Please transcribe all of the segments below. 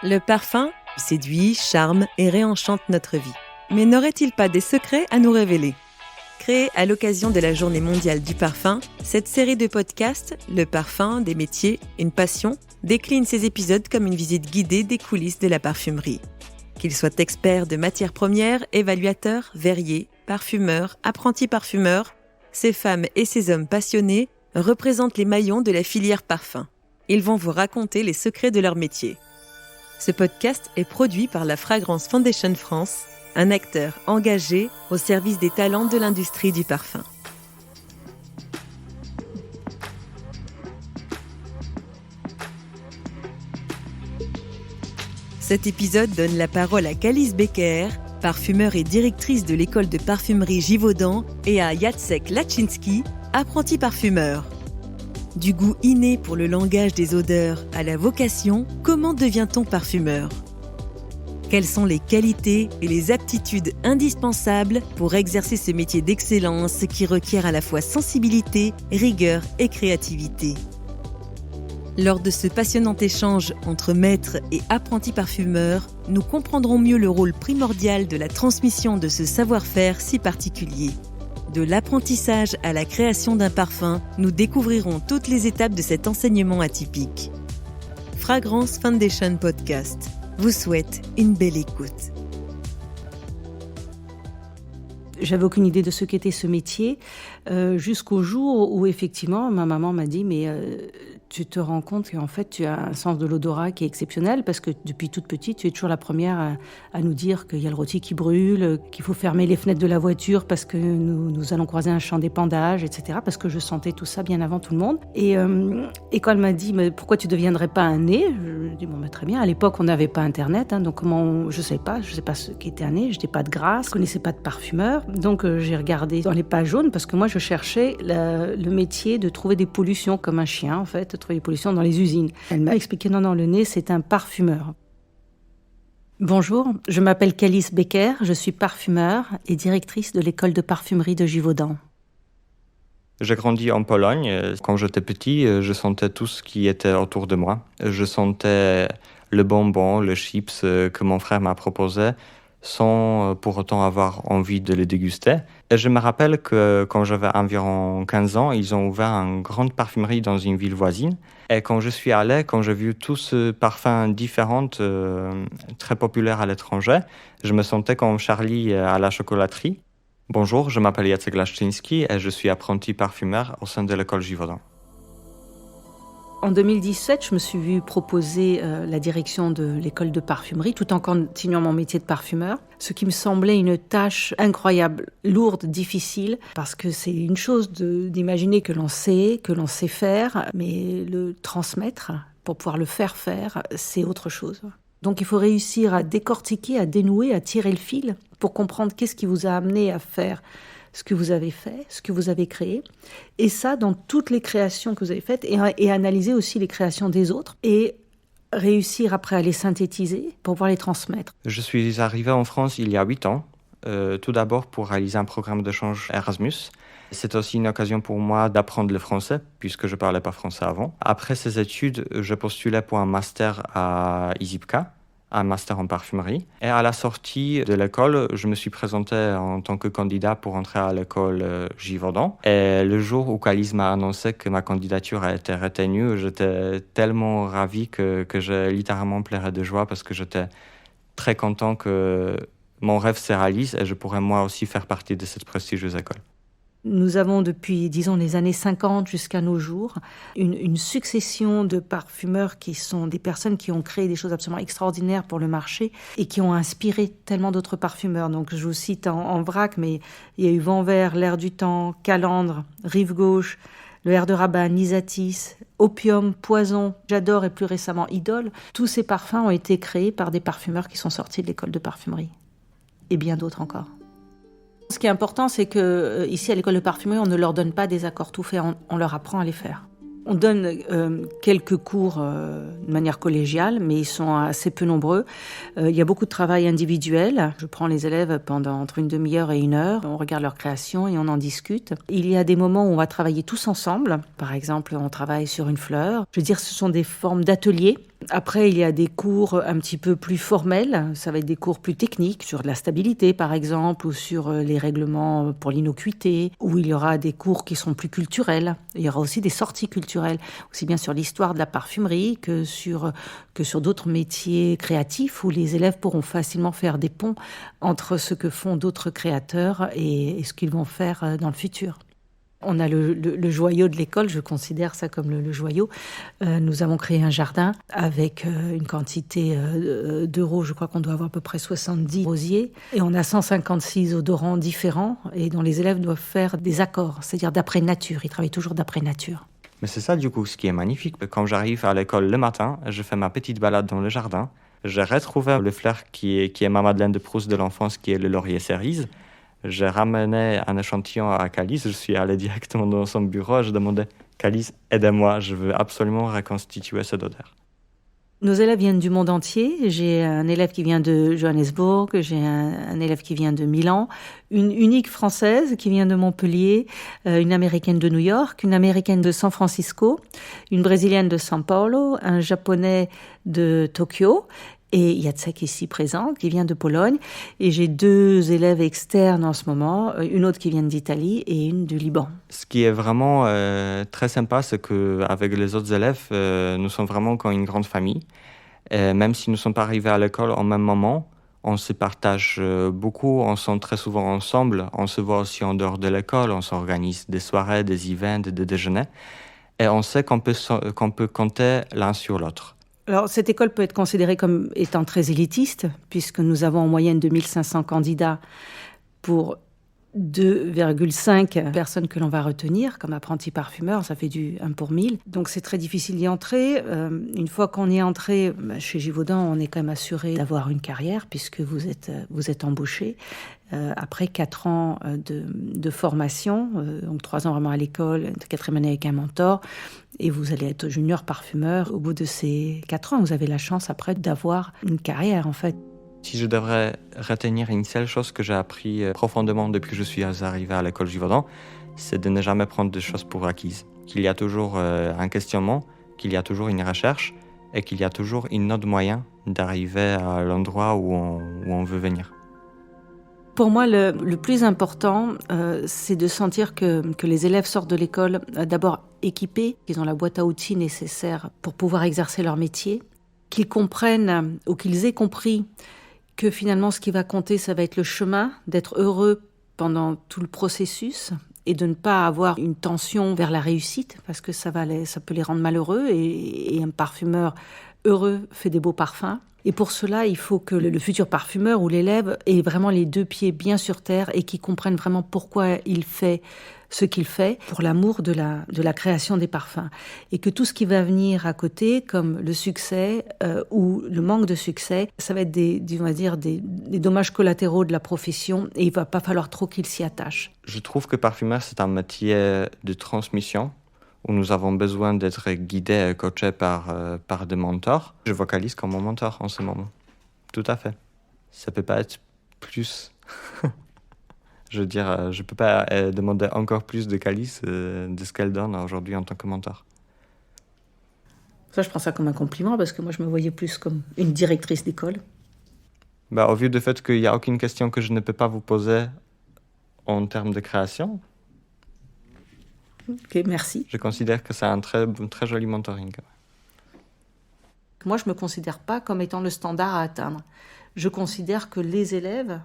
Le parfum séduit, charme et réenchante notre vie. Mais n'aurait-il pas des secrets à nous révéler ? Créée à l'occasion de la Journée mondiale du parfum, cette série de podcasts, Le parfum, des métiers, une passion, décline ses épisodes comme une visite guidée des coulisses de la parfumerie. Qu'ils soient experts de matières premières, évaluateurs, verriers, parfumeurs, apprentis parfumeurs, ces femmes et ces hommes passionnés représentent les maillons de la filière parfum. Ils vont vous raconter les secrets de leur métier. Ce podcast est produit par la Fragrance Foundation France, un acteur engagé au service des talents de l'industrie du parfum. Cet épisode donne la parole à Calice Becker, parfumeur et directrice de l'école de parfumerie Givaudan, et à Jacek Laczynski, apprenti parfumeur. Du goût inné pour le langage des odeurs à la vocation, comment devient-on parfumeur ? Quelles sont les qualités et les aptitudes indispensables pour exercer ce métier d'excellence qui requiert à la fois sensibilité, rigueur et créativité ? Lors de ce passionnant échange entre maîtres et apprentis parfumeurs, nous comprendrons mieux le rôle primordial de la transmission de ce savoir-faire si particulier. De l'apprentissage à la création d'un parfum, nous découvrirons toutes les étapes de cet enseignement atypique. Fragrance Foundation Podcast vous souhaite une belle écoute. J'avais aucune idée de ce qu'était ce métier, jusqu'au jour où effectivement ma maman m'a dit tu te rends compte qu'en fait tu as un sens de l'odorat qui est exceptionnel parce que depuis toute petite tu es toujours la première à nous dire qu'il y a le rôti qui brûle, qu'il faut fermer les fenêtres de la voiture parce que nous allons croiser un champ d'épandage, etc. Parce que je sentais tout ça bien avant tout le monde. Et quand elle m'a dit mais pourquoi tu ne deviendrais pas un nez, je lui ai dit très bien. À l'époque on n'avait pas internet, donc je sais pas ce qu'était un nez. Je n'étais pas de grâce, je connaissais pas de parfumeur. Donc j'ai regardé dans les pages jaunes parce que moi je cherchais le métier de trouver des pollutions comme un chien en fait, trouver des pollutions dans les usines. Elle m'a expliqué non, le nez c'est un parfumeur. Bonjour, je m'appelle Calice Becker, je suis parfumeur et directrice de l'école de parfumerie de Givaudan. J'ai grandi en Pologne. Quand j'étais petit, je sentais tout ce qui était autour de moi. Je sentais le bonbon, le chips que mon frère m'a proposé, sans pour autant avoir envie de les déguster. Et je me rappelle que quand j'avais environ 15 ans, ils ont ouvert une grande parfumerie dans une ville voisine. Et quand je suis allé, quand j'ai vu tous ces parfums différents, très populaires à l'étranger, je me sentais comme Charlie à la chocolaterie. Bonjour, je m'appelle Jacek Laczynski et je suis apprenti parfumeur au sein de l'école Givaudan. En 2017, je me suis vue proposer la direction de l'école de parfumerie tout en continuant mon métier de parfumeur, ce qui me semblait une tâche incroyable, lourde, difficile, parce que c'est une chose d'imaginer que l'on sait faire, mais le transmettre pour pouvoir le faire, c'est autre chose. Donc il faut réussir à décortiquer, à dénouer, à tirer le fil pour comprendre qu'est-ce qui vous a amené à faire ce que vous avez fait, ce que vous avez créé, et ça dans toutes les créations que vous avez faites, et analyser aussi les créations des autres, et réussir après à les synthétiser pour pouvoir les transmettre. Je suis arrivé en France il y a 8 ans, tout d'abord pour réaliser un programme d'échange Erasmus. C'est aussi une occasion pour moi d'apprendre le français, puisque je ne parlais pas français avant. Après ces études, je postulais pour un master à ISIPCA, un master en parfumerie. Et à la sortie de l'école, je me suis présenté en tant que candidat pour entrer à l'école Givaudan. Et le jour où Calice m'a annoncé que ma candidature a été retenue, j'étais tellement ravi que j'ai littéralement pleuré de joie parce que j'étais très content que mon rêve se réalise et je pourrais moi aussi faire partie de cette prestigieuse école. Nous avons depuis, les années 50 jusqu'à nos jours, une succession de parfumeurs qui sont des personnes qui ont créé des choses absolument extraordinaires pour le marché et qui ont inspiré tellement d'autres parfumeurs. Donc je vous cite en vrac, mais il y a eu Vent Vert, L'Air du Temps, Calandre, Rive Gauche, le Air de Rabat, Nisatis, Opium, Poison, J'adore et plus récemment Idole. Tous ces parfums ont été créés par des parfumeurs qui sont sortis de l'école de parfumerie. Et bien d'autres encore. Ce qui est important, c'est que ici à l'école de parfumerie, on ne leur donne pas des accords tout faits, on leur apprend à les faire. On donne quelques cours de manière collégiale, mais ils sont assez peu nombreux. Il y a beaucoup de travail individuel. Je prends les élèves pendant entre une demi-heure et 1 heure. On regarde leur création et on en discute. Il y a des moments où on va travailler tous ensemble. Par exemple, on travaille sur une fleur. Je veux dire, ce sont des formes d'ateliers Après, il y a des cours un petit peu plus formels, ça va être des cours plus techniques sur la stabilité par exemple, ou sur les règlements pour l'innocuité, ou il y aura des cours qui sont plus culturels. Il y aura aussi des sorties culturelles, aussi bien sur l'histoire de la parfumerie que sur d'autres métiers créatifs où les élèves pourront facilement faire des ponts entre ce que font d'autres créateurs et ce qu'ils vont faire dans le futur. On a le joyau de l'école, je considère ça comme le joyau. Nous avons créé un jardin avec une quantité d'euros, je crois qu'on doit avoir à peu près 70 rosiers. Et on a 156 odorants différents et dont les élèves doivent faire des accords, c'est-à-dire d'après nature. Ils travaillent toujours d'après nature. Mais c'est ça du coup ce qui est magnifique. Quand j'arrive à l'école le matin, je fais ma petite balade dans le jardin. J'ai retrouvé le flair qui est ma Madeleine de Proust de l'enfance, qui est le laurier cerise. J'ai ramené un échantillon à Calice, je suis allé directement dans son bureau, je demandais « Calice, aidez-moi, je veux absolument reconstituer cette odeur ». Nos élèves viennent du monde entier. J'ai un élève qui vient de Johannesburg, j'ai un élève qui vient de Milan, une unique française qui vient de Montpellier, une américaine de New York, une américaine de San Francisco, une brésilienne de São Paulo, un japonais de Tokyo. Et Jacek ici présent, qui vient de Pologne. Et j'ai 2 élèves externes en ce moment, une autre qui vient d'Italie et une du Liban. Ce qui est vraiment très sympa, c'est qu'avec les autres élèves, nous sommes vraiment comme une grande famille. Et même si nous ne sommes pas arrivés à l'école au même moment, on se partage beaucoup, on s'en très souvent ensemble. On se voit aussi en dehors de l'école, on s'organise des soirées, des events, des déjeuners. Et on sait qu'on peut compter l'un sur l'autre. Alors, cette école peut être considérée comme étant très élitiste, puisque nous avons en moyenne 2500 candidats pour 2,5 personnes que l'on va retenir comme apprentis parfumeurs, ça fait du 1 pour 1000. Donc c'est très difficile d'y entrer. Une fois qu'on y est entré, chez Givaudan, on est quand même assuré d'avoir une carrière, puisque vous êtes embauché. Après 4 ans de formation, donc 3 ans vraiment à l'école, 4e année avec un mentor, et vous allez être junior parfumeur. Au bout de ces 4 ans, vous avez la chance après d'avoir une carrière en fait. Si je devrais retenir une seule chose que j'ai appris profondément depuis que je suis arrivé à l'école Givaudan, c'est de ne jamais prendre des choses pour acquises. Qu'il y a toujours un questionnement, qu'il y a toujours une recherche et qu'il y a toujours un autre moyen d'arriver à l'endroit où on veut venir. Pour moi, le plus important, c'est de sentir que les élèves sortent de l'école d'abord équipés, qu'ils ont la boîte à outils nécessaire pour pouvoir exercer leur métier, qu'ils comprennent ou qu'ils aient compris que finalement ce qui va compter, ça va être le chemin, d'être heureux pendant tout le processus et de ne pas avoir une tension vers la réussite, parce que ça peut les rendre malheureux, et un parfumeur heureux fait des beaux parfums. Et pour cela, il faut que le futur parfumeur ou l'élève ait vraiment les 2 pieds bien sur terre et qu'il comprenne vraiment pourquoi il fait ce qu'il fait, pour l'amour de la création des parfums. Et que tout ce qui va venir à côté, comme le succès ou le manque de succès, ça va être des dommages collatéraux de la profession, et il va pas falloir trop qu'il s'y attache. Je trouve que parfumeur, c'est un métier de transmission, où nous avons besoin d'être guidés et coachés par des mentors. Je vocalise comme mon mentor en ce moment. Tout à fait. Ça peut pas être plus. Je veux dire, je peux pas demander encore plus de Calice de ce qu'elle donne aujourd'hui en tant que mentor. Ça, je prends ça comme un compliment, parce que moi, je me voyais plus comme une directrice d'école. Au vu du fait qu'il n'y a aucune question que je ne peux pas vous poser en termes de création. Ok, merci. Je considère que c'est un très joli mentoring. Moi, je ne me considère pas comme étant le standard à atteindre. Je considère que les élèves,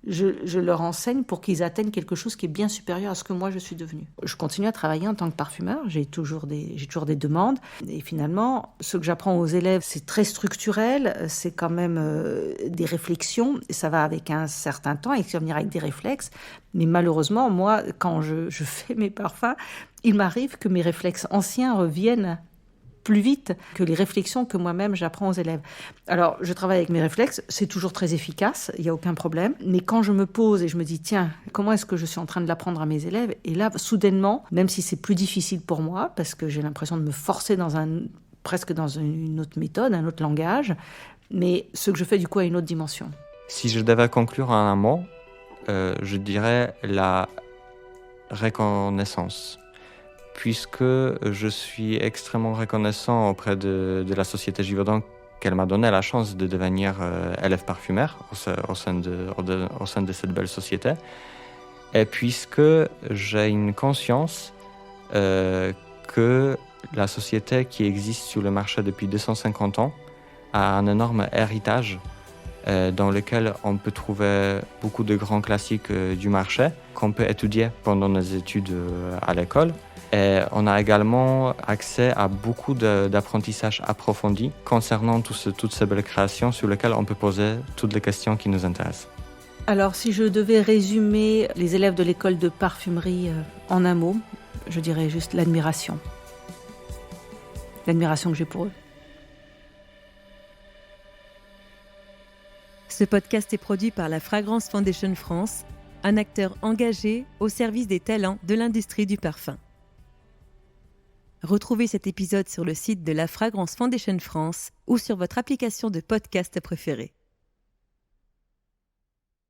je leur enseigne pour qu'ils atteignent quelque chose qui est bien supérieur à ce que moi je suis devenue. Je continue à travailler en tant que parfumeur, j'ai toujours des demandes. Et finalement, ce que j'apprends aux élèves, c'est très structurel, c'est quand même des réflexions, et ça va avec un certain temps, et ça va venir avec des réflexes. Mais malheureusement, moi, quand je fais mes parfums, il m'arrive que mes réflexes anciens reviennent plus vite que les réflexions que moi-même j'apprends aux élèves. Alors, je travaille avec mes réflexes, c'est toujours très efficace, il n'y a aucun problème. Mais quand je me pose et je me dis, tiens, comment est-ce que je suis en train de l'apprendre à mes élèves ? Et là, soudainement, même si c'est plus difficile pour moi, parce que j'ai l'impression de me forcer presque dans une autre méthode, un autre langage, mais ce que je fais du coup a une autre dimension. Si je devais conclure en un mot, je dirais la reconnaissance. puisque je suis extrêmement reconnaissant auprès de la société Givaudan qu'elle m'a donné la chance de devenir élève parfumeur au sein de cette belle société. Et puisque j'ai une conscience que la société qui existe sur le marché depuis 250 ans a un énorme héritage dans lequel on peut trouver beaucoup de grands classiques du marché qu'on peut étudier pendant nos études à l'école. Et on a également accès à beaucoup d'apprentissage approfondi concernant toutes ces belles créations sur lesquelles on peut poser toutes les questions qui nous intéressent. Alors, si je devais résumer les élèves de l'école de parfumerie en un mot, je dirais juste l'admiration. L'admiration que j'ai pour eux. Ce podcast est produit par la Fragrance Foundation France, un acteur engagé au service des talents de l'industrie du parfum. Retrouvez cet épisode sur le site de la Fragrance Foundation France ou sur votre application de podcast préférée.